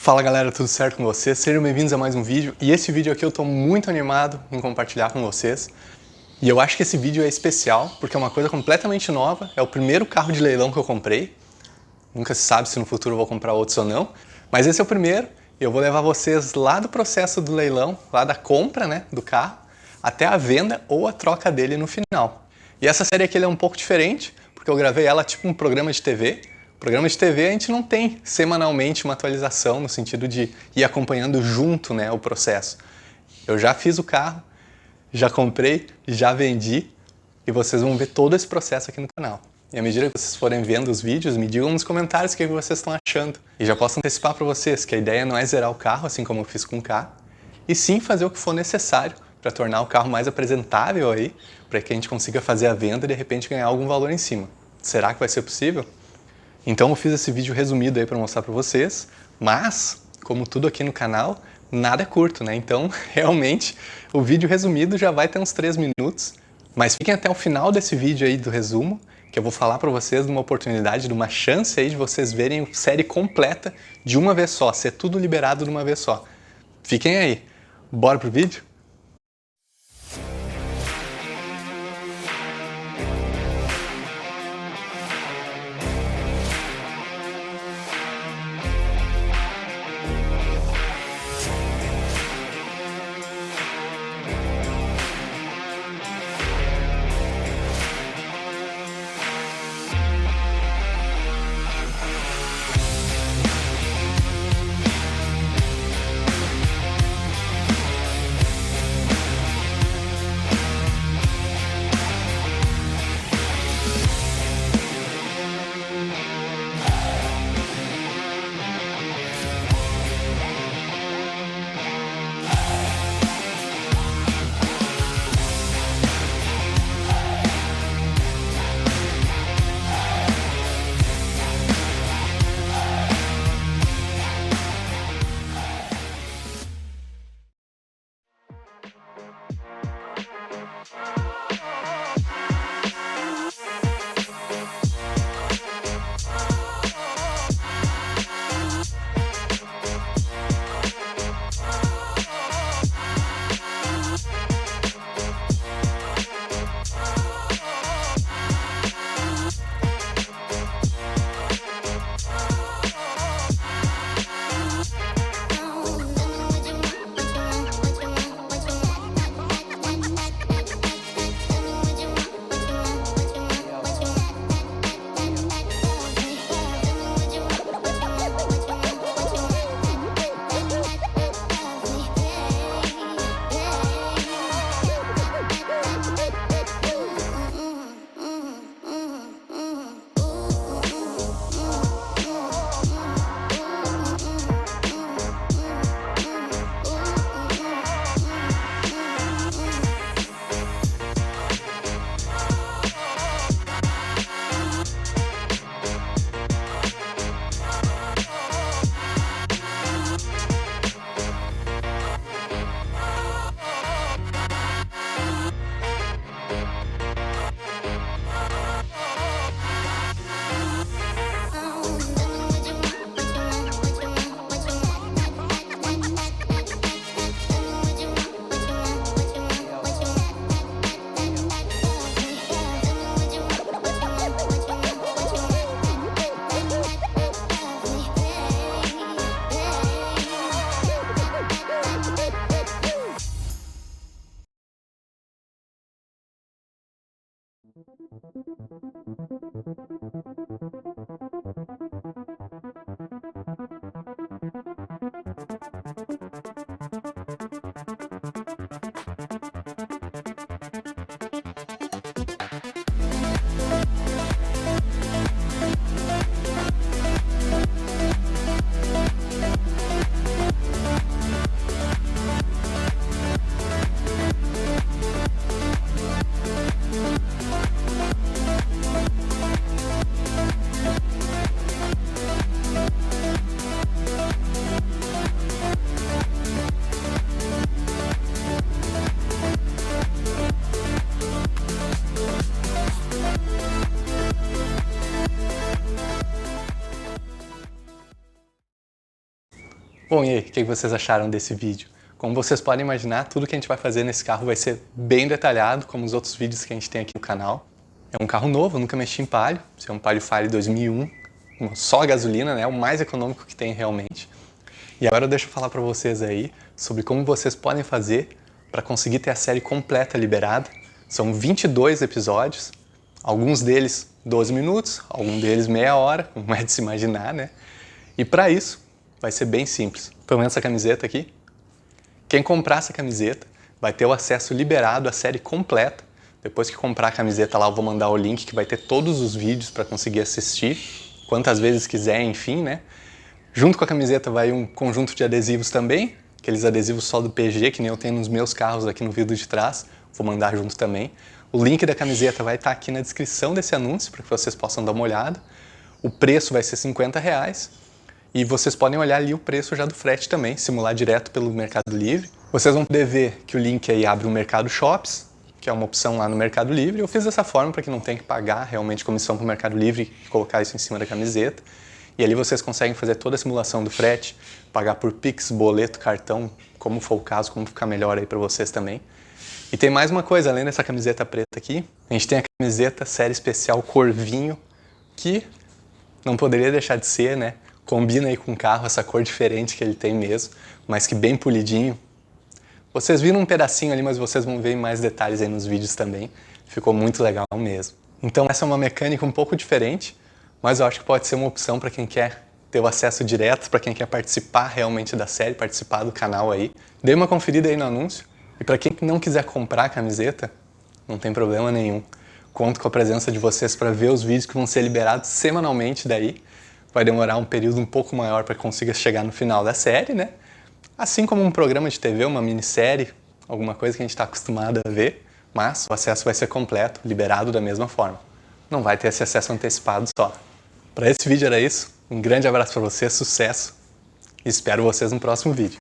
Fala galera, tudo certo com vocês? Sejam bem-vindos a mais um vídeo. E esse vídeo aqui eu tô muito animado em compartilhar com vocês. E eu acho que esse vídeo é especial porque é uma coisa completamente nova. É o primeiro carro de leilão que eu comprei. Nunca se sabe se no futuro eu vou comprar outros ou não. Mas esse é o primeiro. Eu vou levar vocês lá do processo do leilão, lá da compra, né, do carro, até a venda ou a troca dele no final. E essa série aqui é um pouco diferente, porque eu gravei ela tipo um programa de TV. Programa de TV a gente não tem semanalmente uma atualização no sentido de ir acompanhando junto, né, o processo. Eu já fiz o carro, já comprei, já vendi e vocês vão ver todo esse processo aqui no canal. E à medida que vocês forem vendo os vídeos, me digam nos comentários o que vocês estão achando. E já posso antecipar para vocês que a ideia não é zerar o carro, assim como eu fiz com o carro, e sim fazer o que for necessário para tornar o carro mais apresentável aí, para que a gente consiga fazer a venda e de repente ganhar algum valor em cima. Será que vai ser possível? Então eu fiz esse vídeo resumido aí para mostrar para vocês, mas, como tudo aqui no canal, nada é curto, né? Então, realmente, o vídeo resumido já vai ter uns 3 minutos, mas fiquem até o final desse vídeo aí do resumo, que eu vou falar para vocês de uma oportunidade, de uma chance aí de vocês verem a série completa de uma vez só, ser tudo liberado de uma vez só. Fiquem aí. Bora pro vídeo? Bom, e aí, o que vocês acharam desse vídeo? Como vocês podem imaginar, tudo que a gente vai fazer nesse carro vai ser bem detalhado, como os outros vídeos que a gente tem aqui no canal. É um carro novo, eu nunca mexi em Palio, esse é um Palio Fire 2001, só gasolina, né? O mais econômico que tem realmente. E agora eu deixo eu falar para vocês aí sobre como vocês podem fazer para conseguir ter a série completa liberada. São 22 episódios, alguns deles 12 minutos, alguns deles meia hora, como é de se imaginar, né? E para isso, vai ser bem simples. Pelo menos essa camiseta aqui. Quem comprar essa camiseta vai ter o acesso liberado à série completa. Depois que comprar a camiseta lá, eu vou mandar o link que vai ter todos os vídeos para conseguir assistir, quantas vezes quiser, enfim, né? Junto com a camiseta vai um conjunto de adesivos também, aqueles adesivos só do PG, que nem eu tenho nos meus carros aqui no vidro de trás, vou mandar junto também. O link da camiseta vai estar aqui na descrição desse anúncio, para que vocês possam dar uma olhada. O preço vai ser R$50. E vocês podem olhar ali o preço já do frete também, simular direto pelo Mercado Livre. Vocês vão poder ver que o link aí abre o Mercado Shops, que é uma opção lá no Mercado Livre. Eu fiz dessa forma para que não tenha que pagar realmente comissão para o Mercado Livre e colocar isso em cima da camiseta. E ali vocês conseguem fazer toda a simulação do frete, pagar por Pix, boleto, cartão, como for o caso, como ficar melhor aí para vocês também. E tem mais uma coisa, além dessa camiseta preta aqui, a gente tem a camiseta série especial cor vinho, que não poderia deixar de ser, né? Combina aí com o carro, essa cor diferente que ele tem mesmo, mas que bem polidinho. Vocês viram um pedacinho ali, mas vocês vão ver mais detalhes aí nos vídeos também. Ficou muito legal mesmo. Então essa é uma mecânica um pouco diferente, mas eu acho que pode ser uma opção para quem quer ter o acesso direto, para quem quer participar realmente da série, participar do canal aí. Dê uma conferida aí no anúncio. E para quem não quiser comprar a camiseta, não tem problema nenhum. Conto com a presença de vocês para ver os vídeos que vão ser liberados semanalmente daí. Vai demorar um período um pouco maior para que consiga chegar no final da série, né? Assim como um programa de TV, uma minissérie, alguma coisa que a gente está acostumado a ver, mas o acesso vai ser completo, liberado da mesma forma. Não vai ter esse acesso antecipado só. Para esse vídeo era isso. Um grande abraço para vocês, sucesso e espero vocês no próximo vídeo.